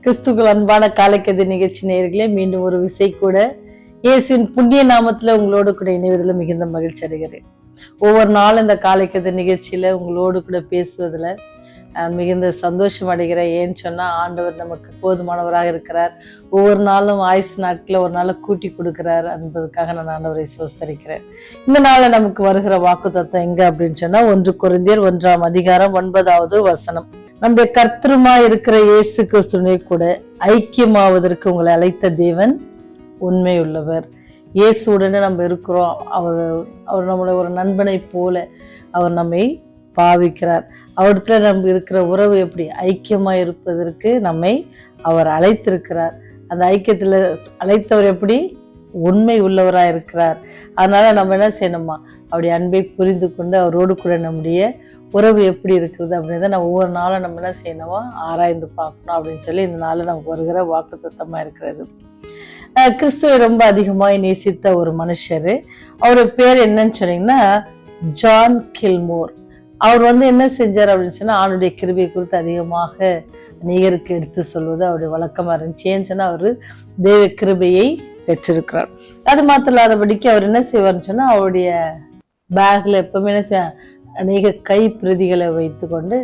கிறிஸ்துக்கள் அன்பான காலைக்கதை நிகழ்ச்சி நேயர்களே, மீண்டும் ஒரு விசை கூட இயேசுவின் புண்ணிய நாமத்துல உங்களோடு கூட இணைவதில் மிகுந்த மகிழ்ச்சி அடைகிறேன். ஒவ்வொரு நாளும் இந்த காலைக்கதை நிகழ்ச்சியில உங்களோடு கூட பேசுவதில் நான் மிகுந்த சந்தோஷம் அடைகிறேன். ஏன்னு சொன்னா, ஆண்டவர் நமக்கு போதுமானவராக இருக்கிறார். ஒவ்வொரு நாளும் ஆயுசு நாட்களை ஒரு நாளை கூட்டி கொடுக்கிறார் என்பதற்காக நான் ஆண்டவரை சோஸ்தரிக்கிறேன். இந்த நாள நமக்கு வருகிற வாக்குத்தத்தம் எங்க அப்படின்னு சொன்னா, 1 கொரிந்தியர் 1ஆம் அதிகாரம் 9வது வசனம். நம்முடைய கர்த்தருமா இருக்கிற இயேசு கிறிஸ்துவை கூட ஐக்கியமாவதற்கு உங்களை அழைத்த தேவன் உண்மை உள்ளவர். இயேசுடனே நம்ம இருக்கிறோம். அவர் நம்முடைய ஒரு நண்பனை போல அவர் நம்மை பாவிக்கிறார். அவரிடத்துல நம்ம இருக்கிற உறவு எப்படி ஐக்கியமா இருப்பதற்கு நம்மை அவர் அழைத்திருக்கிறார். அந்த ஐக்கியத்துல அழைத்தவர் எப்படி உண்மை உள்ளவராக இருக்கிறார். அதனால நம்ம என்ன செய்யணுமா, அவருடைய அன்பை புரிந்து கொண்டு அவரோடு கூட நம்முடைய உறவு எப்படி இருக்குது அப்படின்றத நம்ம ஒவ்வொரு நாளும் நம்ம என்ன செய்யணுமோ ஆராய்ந்து பார்க்கணும் அப்படின்னு சொல்லி இந்த நாளில் நமக்கு வருகிற வாக்குத்தத்தமா இருக்கிறது. கிறிஸ்துவை ரொம்ப அதிகமாக நேசித்த ஒரு மனுஷர், அவருடைய பேர் என்னன்னு சொன்னீங்கன்னா ஜான் கில்மோர். அவர் என்ன செஞ்சார் அப்படின்னு சொன்னா, ஆணுடைய கிருபை குறித்து அதிகமாக அநேகருக்கு எடுத்து சொல்வது அவருடைய வழக்கமா இருந்துச்சு. ஏன்னு சொன்னா, அவரு தேவ கிருபையை பெற்றிருக்கிறார். அது மாத்திரம் இல்லாதபடிக்கு அவர் என்ன செய்வார்னு சொன்னா, அவருடைய பேக்ல எப்பவுமே என்ன செய்ய, அநேக கை பிரதிகளை வைத்து கொண்டு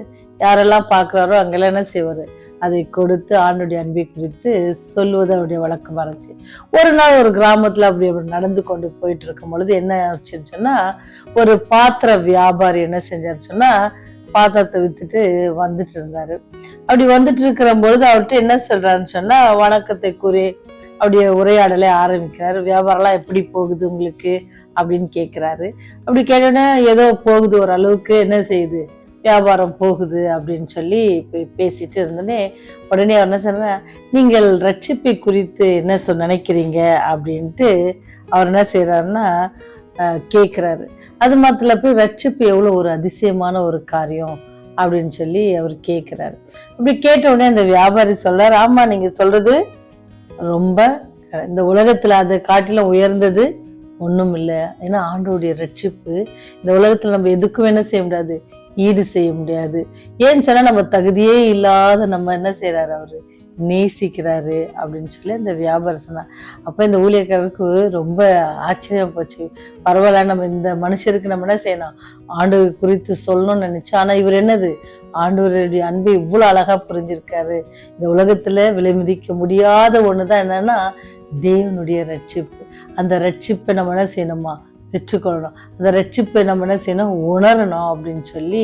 யாரெல்லாம் பார்க்குறாரோ அங்கெல்லாம் என்ன செய்வார், அதை கொடுத்து ஆண்டுடைய அன்பை குறித்து சொல்வது அவருடைய வழக்கமாக இருந்துச்சு. ஒரு நாள் ஒரு கிராமத்தில் அப்படி நடந்து கொண்டு போயிட்டு இருக்கும் பொழுது என்ன ஆச்சுன்னு சொன்னா, ஒரு பாத்திர வியாபாரி என்ன செஞ்சாரு சொன்னா, பாத்திரத்தை வித்துட்டு வந்துட்டு இருந்தாரு. அப்படி வந்துட்டு இருக்கிற பொழுது அவர்கிட்ட என்ன சொல்றாருன்னு சொன்னா, வணக்கத்தை கூறி அப்படியே உரையாடலை ஆரம்பிக்கிறாரு. வியாபாரம்லாம் எப்படி போகுது உங்களுக்கு அப்படின்னு கேட்கிறாரு. அப்படி கேட்டோன்னே ஏதோ போகுது, ஒரு அளவுக்கு என்ன செய்யுது, வியாபாரம் போகுது அப்படின்னு சொல்லி பேசிட்டு இருந்தோடனே உடனே அவர் என்ன சொன்னா, நீங்கள் ரட்சிப்பை குறித்து என்ன நினைக்கிறீங்க அப்படின்ட்டு அவர் என்ன செய்யறாருன்னா கேட்கிறாரு. அது மாத்திர போய் ரட்சிப்பு எவ்வளவு ஒரு அதிசயமான ஒரு காரியம் அப்படின்னு சொல்லி அவர் கேட்கிறாரு. அப்படி கேட்ட உடனே அந்த வியாபாரி சொல்றாரு, ஆமா நீங்க சொல்றது ரொம்ப இந்த உலகத்துல அதை காட்டிலும் உயர்ந்தது ஒண்ணும் இல்லை. ஏன்னா ஆண்டவருடைய ரட்சிப்பு இந்த உலகத்துல நம்ம எதுக்கும் என்ன செய்ய முடியாது, ஈடு செய்ய முடியாது. ஏன்னு சொன்னா, நம்ம தகுதியே இல்லாத நம்ம என்ன செய்யறாரு, அவரு நேசிக்கிறாரு அப்படின்னு சொல்லி அந்த வியாபாரம் சொன்னா. அப்ப இந்த ஊழியக்காரருக்கு ரொம்ப ஆச்சரியம் போச்சு. பரவாயில்ல, நம்ம இந்த மனுஷருக்கு நம்ம என்ன செய்யணும், ஆண்டவர் குறித்து சொல்லணும்னு நினைச்சோம். ஆனா இவர் என்னது, ஆண்டவருடைய அன்பை இவ்வளவு அழகா புரிஞ்சிருக்காரு. இந்த உலகத்துல விலை மதிக்க முடியாத ஒண்ணுதான் என்னன்னா தேவனுடைய ரட்சிப்பு. அந்த ரட்சிப்பை நம்ம என்ன செய்யணுமா, பெற்றுக்கொள்ளணும். அந்த ரட்சிப்பை நம்ம என்ன செய்யணும், உணரணும் அப்படின்னு சொல்லி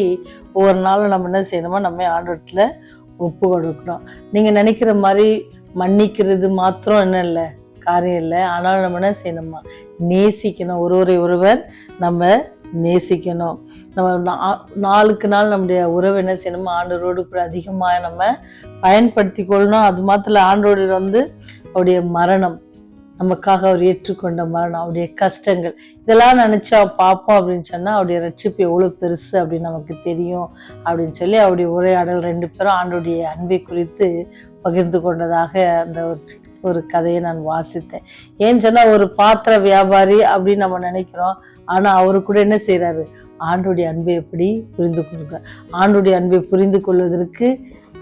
ஒவ்வொரு நாளும் நம்ம என்ன செய்யணுமா, நம்ம ஆண்டவரத்துல ஒப்பு கொடுக்கணும். நீங்க நினைக்கிற மாதிரி மன்னிக்கிறது மாத்திரம் என்ன இல்லை, காரியம் இல்லை. ஆனாலும் நம்ம என்ன செய்யணுமா, நேசிக்கணும். ஒருவர் நம்ம நேசிக்கணும். நம்ம நாளுக்கு நாள் நம்முடைய உறவு என்ன செய்யணுமா, ஆண்டவரோடு கூட அதிகமாக நம்ம பயன்படுத்தி கொள்ளணும். அது மாத்திரம் ஆண்டோடு அவருடைய மரணம், நமக்காக அவர் ஏற்றுக்கொண்ட மரணம், அவருடைய கஷ்டங்கள், இதெல்லாம் நினைச்சா பார்ப்போம் அப்படின்னு சொன்னா அவருடைய ரட்சிப்பு எவ்வளவு பெருசு அப்படின்னு நமக்கு தெரியும் அப்படின்னு சொல்லி அவருடைய உரையாடல் 2 பேரும் ஆண்டோடைய அன்பை குறித்து பகிர்ந்து கொண்டதாக அந்த ஒரு கதையை நான் வாசித்தேன். ஏன்னு சொன்னா, ஒரு பாத்திர வியாபாரி அப்படின்னு நம்ம நினைக்கிறோம். ஆனா அவரு கூட என்ன செய்யறாரு, ஆண்டோடைய அன்பை எப்படி புரிந்து கொள்கிறார். ஆண்டோடைய அன்பை புரிந்து கொள்வதற்கு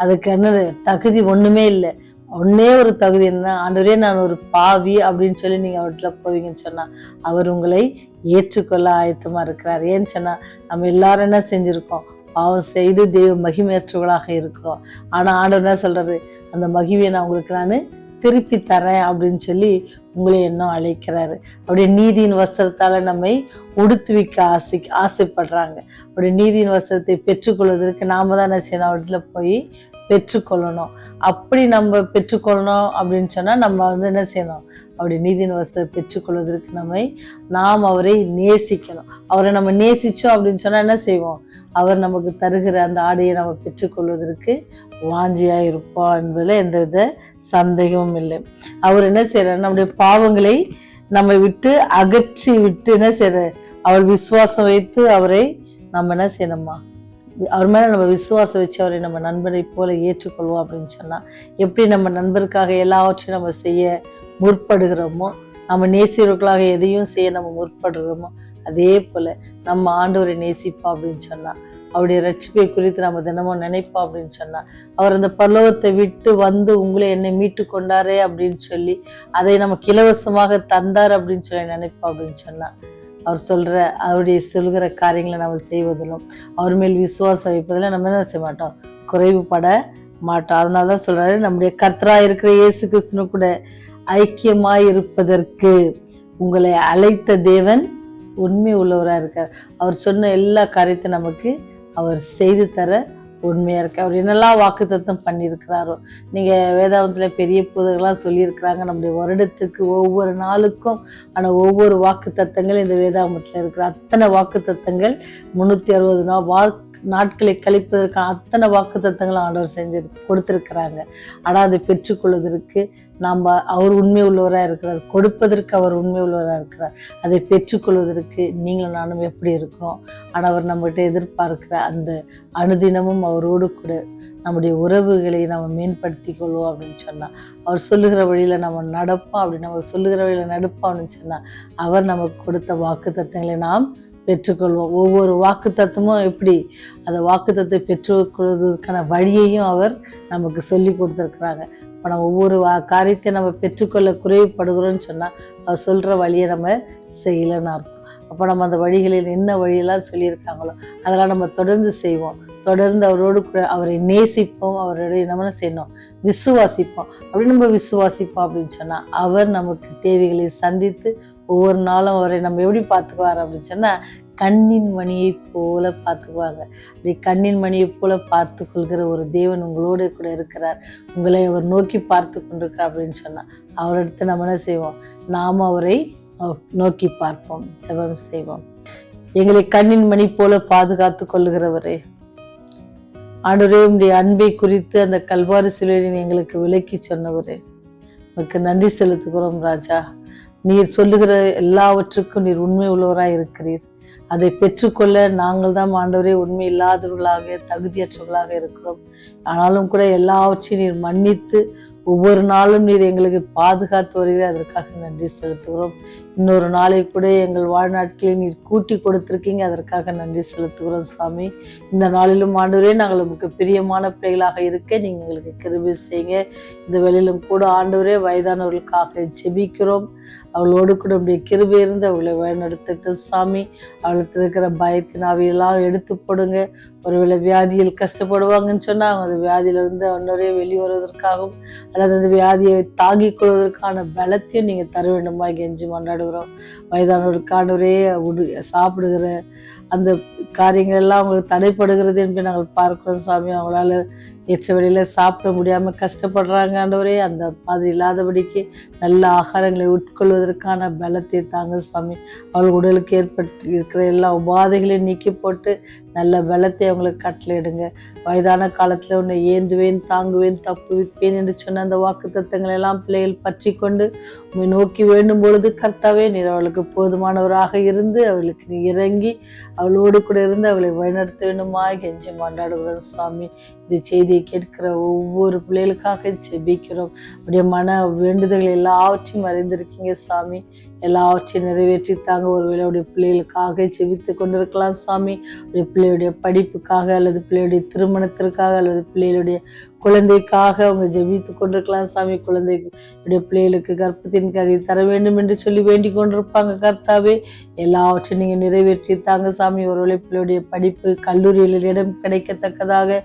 அதுக்கு என்ன தகுதி ஒண்ணுமே இல்லை. ஒன்னே ஒரு தகுதி என்ன, ஆண்டவரே நான் ஒரு பாவி அப்படின்னு சொல்லி நீங்க அவர்கிட்ட போவீங்கன்னு சொன்னா அவர் உங்களை ஏற்றுக்கொள்ள ஆயத்தமா இருக்கிறார். ஏன்னு சொன்னா, நம்ம எல்லாரும் என்ன செஞ்சிருக்கோம், பாவம் செய்து தெய்வ மகிமையற்றவர்களாக இருக்கிறோம். ஆனா ஆண்டவர் என்ன சொல்றாரு, அந்த மகிமையை நான் உங்களுக்கு நான் திருப்பி தரேன் அப்படின்னு சொல்லி உங்களை இன்னும் அழைக்கிறாரு. அவருடைய நீதியின் வஸ்திரத்தால நம்மை உடுத்துவிக்க ஆசைப்படுறாங்க. அவருடைய நீதியின் வஸ்திரத்தை பெற்றுக்கொள்வதற்கு நாம தான் என்ன செய்யணும், அவர்கிட்ட போய் பெற்றுக்கொள்ளணும். அப்படி நம்ம பெற்றுக்கொள்ளணும் அப்படின்னு சொன்னா நம்ம என்ன செய்யணும், அவருடைய நீதியின் வஸ்திரத்தை பெற்றுக்கொள்வதற்கு நாம் அவரை நேசிக்கணும். அவரை நம்ம நேசிச்சோம் அப்படின்னு சொன்னா என்ன செய்வோம், அவர் நமக்கு தருகிற அந்த ஆடையை நம்ம பெற்றுக்கொள்வதற்கு வாஞ்சியா இருப்போம் என்பதில் எந்தவித சந்தேகமும் இல்லை. அவர் என்ன செய்யறாரு, நம்முடைய பாவங்களை நம்ம விட்டு அகற்றி விட்டு என்ன செய்யற, அவர் விசுவாசம் வைத்து அவரை நம்ம என்ன செய்யணுமா, அவர் மேல நம்ம விசுவாசம் வச்சு அவரை நம்ம நண்பரை போல ஏற்றுக்கொள்வோம் அப்படின்னு சொன்னா, எப்படி நம்ம நண்பருக்காக எல்லாவற்றையும் நம்ம செய்ய முற்படுகிறோமோ, நம்ம நேசியவர்களாக எதையும் செய்ய நம்ம முற்படுகிறோமோ, அதே போல நம்ம ஆண்டவரை நேசிப்போம் அப்படின்னு சொன்னா, அவருடைய ரட்சிப்பை குறித்து நம்ம தினமும் நினைப்போம் அப்படின்னு சொன்னா, அவர் அந்த பரலோகத்தை விட்டு வந்து உங்களை என்னை மீட்டு கொண்டாரே அப்படின்னு சொல்லி அதை நமக்கு இலவசமாக தந்தார் அப்படின்னு சொல்லி நினைப்போம் அப்படின்னு சொன்னா, அவருடைய சொல்கிற காரியங்களை நம்ம செய்வதிலும் அவர் மேல் விசுவாசம் வைப்பதில் நம்ம என்ன செய்ய மாட்டோம், குறைவுபட மாட்டோம். அதனாலதான் சொல்றாரு, நம்முடைய கர்த்தராய் இருக்கிற இயேசு கிறிஸ்துவ கூட ஐக்கியமாய் இருப்பதற்கு உங்களை அழைத்த தேவன் உண்மை உள்ளவராக இருக்கார். அவர் சொன்ன எல்லா காரியத்தையும் நமக்கு அவர் செய்து தர உண்மையா இருக்கு. அவர் என்னெல்லாம் வாக்குத்தத்தம் பண்ணியிருக்கிறாரோ, நீங்க வேதாந்தத்துல பெரிய போதெல்லாம் சொல்லியிருக்கிறாங்க. நம்முடைய வருடத்துக்கு ஒவ்வொரு நாளுக்கும் ஆனா ஒவ்வொரு வாக்குத்தத்தங்கள் இந்த வேதாகமத்துல இருக்கிற அத்தனை வாக்குத்தத்தங்கள் 360 நாட்களை கழிப்பதற்கான அத்தனை வாக்குத்தத்தங்களும் ஆண்டவர் கொடுத்திருக்கிறாங்க. ஆனா அதை பெற்றுக்கொள்வதற்கு அவர் உண்மை உள்ளவராக இருக்கிறார், கொடுப்பதற்கு அவர் உண்மை உள்ளவராக இருக்கிறார். அதை பெற்றுக்கொள்வதற்கு நீங்களும் நானும் எப்படி இருக்கிறோம்? ஆனால் அவர் நம்மகிட்ட எதிர்பார்க்கிற அந்த அனுதினமும் அவரோடு கூட நம்முடைய உறவுகளை நம்ம மேம்படுத்தி கொள்வோம் அப்படின்னு சொன்னா, அவர் சொல்லுகிற வழியில நம்ம நடப்போம் அப்படின்னு நம்ம சொல்லுகிற வழியில நடப்போம் அப்படின்னு சொன்னா, அவர் நமக்கு கொடுத்த வாக்குத்தத்தங்களை நாம் பெற்றுக்கொள்வோம். ஒவ்வொரு வாக்குத்தத்தமும் எப்படி அந்த வாக்குத்தத்தை பெற்றுக்கொள்வதற்கான வழியையும் அவர் நமக்கு சொல்லி கொடுத்துருக்குறாங்க. இப்போ நம்ம ஒவ்வொரு காரியத்தை நம்ம பெற்றுக்கொள்ள குறைவுபடுகிறோம்னு சொன்னால் அவர் சொல்கிற வழியை நம்ம செய்யலைன்னு அர்த்தம். அப்போ நம்ம அந்த வழிகளில் என்ன வழியெல்லாம் சொல்லியிருக்காங்களோ அதெல்லாம் நம்ம தொடர்ந்து செய்வோம். தொடர்ந்து அவரோடு கூட அவரை நேசிப்போம், அவருடைய நம்ம செய்யணும், விசுவாசிப்போம். அப்படி நம்ம விசுவாசிப்போம் அப்படின்னு சொன்னால் அவர் நமக்கு தேவைகளை சந்தித்து ஒவ்வொரு நாளும் அவரை நம்ம எப்படி பார்த்துக்குவார் அப்படின்னு சொன்னால் கண்ணின் மணியை போல பார்த்துக்குவாங்க. அப்படி கண்ணின் மணியை போல பார்த்து கொள்கிற ஒரு தேவன் உங்களோடு கூட இருக்கிறார், உங்களை அவர் நோக்கி பார்த்து கொண்டிருக்கிறார் அப்படின்னு சொன்னால் அவரிடத்து நம்ம என்ன செய்வோம், நாம் அவரை நோக்கி பார்ப்போம், ஜெபம் செய்வோம். எங்களை கண்ணின் மணி போல பாதுகாத்து கொள்ளுகிறவரே, ஆண்டவரே, உம்முடைய அன்பை குறித்து அந்த கல்வாரி சிலுவையில் எங்களுக்கு விளக்கி சொன்னவரே, உனக்கு நன்றி செலுத்துகிறோம் ராஜா. நீர் சொல்லுகிற எல்லாவற்றுக்கும் நீர் உண்மை உள்ளவராய் இருக்கிறீர். அதை பெற்றுக்கொள்ள நாங்கள் தான் ஆண்டவரே உண்மை இல்லாதவர்களாக தகுதியற்றவர்களாக இருக்கிறோம். ஆனாலும் கூட எல்லாவற்றையும் நீர் மன்னித்து ஒவ்வொரு நாளும் நீர் எங்களுக்கு பாதுகாத்து வருகிற அதற்காக நன்றி செலுத்துகிறோம். இன்னொரு நாளை கூட எங்கள் வாழ்நாட்களில் நீர் கூட்டி கொடுத்துருக்கீங்க, அதற்காக நன்றி செலுத்துகிறோம் சாமி. இந்த நாளிலும் ஆண்டவரே நாங்கள் உங்களுக்கு பிரியமான பிள்ளைகளாக இருக்க நீங்கள் எங்களுக்கு கிருபை செய்யுங்க. இந்த வேளையிலும் கூட ஆண்டவரே வயதானவர்களுக்காக ஜெபிக்கிறோம். அவளோடு கூட அப்படியே கிருபை இருந்து அவளை வழிநடத்திட்டு சாமி. அவளுக்கு இருக்கிற பயத்தின் அவையெல்லாம் எடுத்து போடுங்க. ஒருவேளை வியாதியில் கஷ்டப்படுவாங்கன்னு சொன்னால் அவங்க அந்த வியாதியிலிருந்து அவனோரே வெளிவருவதற்காகவும் அல்லது அந்த வியாதியை தாங்கிக் கொள்வதற்கான பலத்தையும் நீங்கள் தர வேண்டுமா கெஞ்சி கொண்டாடுகிறோம். வயதானவர்களுக்கானவரே சாப்பிடுகிற அந்த காரியங்கள் எல்லாம் அவங்களுக்கு தடைப்படுகிறது என்று நாங்கள் பார்க்கிறோம் சாமி. அவங்களால ஏற்ற வழியில் சாப்பிட முடியாமல் கஷ்டப்படுறாங்க ஆண்டவரே. அந்த மாதிரி இல்லாதபடிக்கு நல்ல ஆகாரங்களை உட்கொள்வதற்கான பலத்தை தாங்க சாமி. அவள் உடலுக்கு ஏற்பட்டு இருக்கிற எல்லா உபாதைகளையும் நீக்கி போட்டு நல்ல பலத்தை அவங்களுக்கு கட்டளையிடுங்க. வயதான காலத்தில் உன்னை ஏந்துவேன், தாங்குவேன், தப்புவிப்பேன் என்று சொன்ன அந்த வாக்கு தத்தங்களை எல்லாம் பிள்ளைகள் பற்றி கொண்டு உண்மை நோக்கி வேண்டும் பொழுது கர்த்தாவே நீர் அவளுக்கு போதுமானவராக இருந்து அவளுக்கு நீ இறங்கி அவளோடு கூட இருந்து அவளை வழிநடத்த வேண்டுமா கெஞ்சி கொண்டாடுகிறோம் சாமி. இந்த செய்தியை கேட்கிற ஒவ்வொரு பிள்ளைகளுக்காக ஜெபிக்கிறோம். அப்படியே மன வேண்டுதல்கள் எல்லாவற்றையும் அறிந்திருக்கீங்க சாமி. எல்லாவற்றையும் நிறைவேற்றி தாங்க. ஒருவேளை உடைய பிள்ளைகளுக்காக ஜெபித்து கொண்டிருக்கலாம் சாமி. உடைய பிள்ளையுடைய படிப்புக்காக அல்லது பிள்ளையுடைய திருமணத்திற்காக அல்லது பிள்ளைகளுடைய குழந்தைக்காக அவங்க ஜெபித்து கொண்டிருக்கலாம் சாமி. குழந்தையுடைய பிள்ளைகளுக்கு கர்ப்பத்தின் கருவி தர வேண்டும் என்று சொல்லி வேண்டிக் கொண்டிருப்பாங்க கர்த்தாவே. எல்லாவற்றையும் நீங்கள் நிறைவேற்றி தாங்க சாமி. ஒருவேளை பிள்ளையுடைய படிப்பு கல்லூரிகளில் இடம் கிடைக்கத்தக்கதாக,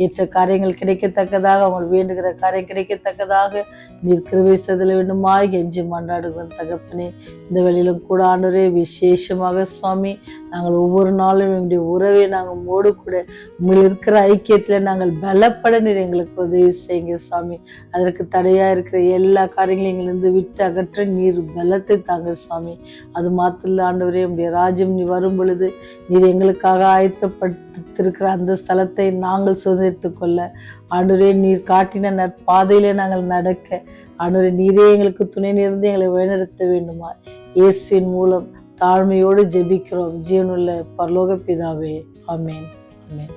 ஏற்ற காரியங்கள் கிடைக்கத்தக்கதாக, அவங்க வேண்டுகிற காரியம் கிடைக்கத்தக்கதாக நீர் கிருபை செய்தல் வேண்டுமா கெஞ்சி மன்றாடுகிறோம் தகப்பனே. இந்த வேளையிலும் கூட ஆண்டவரே விசேஷமாக சுவாமி நாங்கள் ஒவ்வொரு நாளும் எங்களுடைய உறவை நாங்கள் மோடு கூட உங்கள் இருக்கிற ஐக்கியத்தில் நாங்கள் பலப்பட நீர் எங்களுக்கு உதவி செய்யுங்க சாமி. அதற்கு தடையா இருக்கிற எல்லா காரியங்களையும் எங்களிருந்து விட்டு அகற்ற நீர் பலத்தை தாங்க சாமி. அது மாத்திரம் ஆண்டவரே, உடைய ராஜ்யம் நீ வரும் பொழுது நீர் எங்களுக்காக ஆயத்தப்பட்டிருக்கிற அந்த ஸ்தலத்தை நாங்கள் சுதந்திரித்து கொள்ள ஆண்டவரே நீர் காட்டின நற்பாதையிலே நாங்கள் நடக்க ஆண்டவரே நீரே எங்களுக்கு துணை நிறுந்து எங்களை வழிநடத்த வேண்டுமா இயேசுவின் மூலம் தாழ்மையோடு ஜெபிக்கிறோம் ஜீவனுள்ள பரலோக பிதாவே. ஆமென். ஆமென்.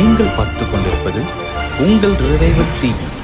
நீங்கள் பார்த்துக் கொண்டிருப்பது உங்கள் ரிவைவல் டிவி.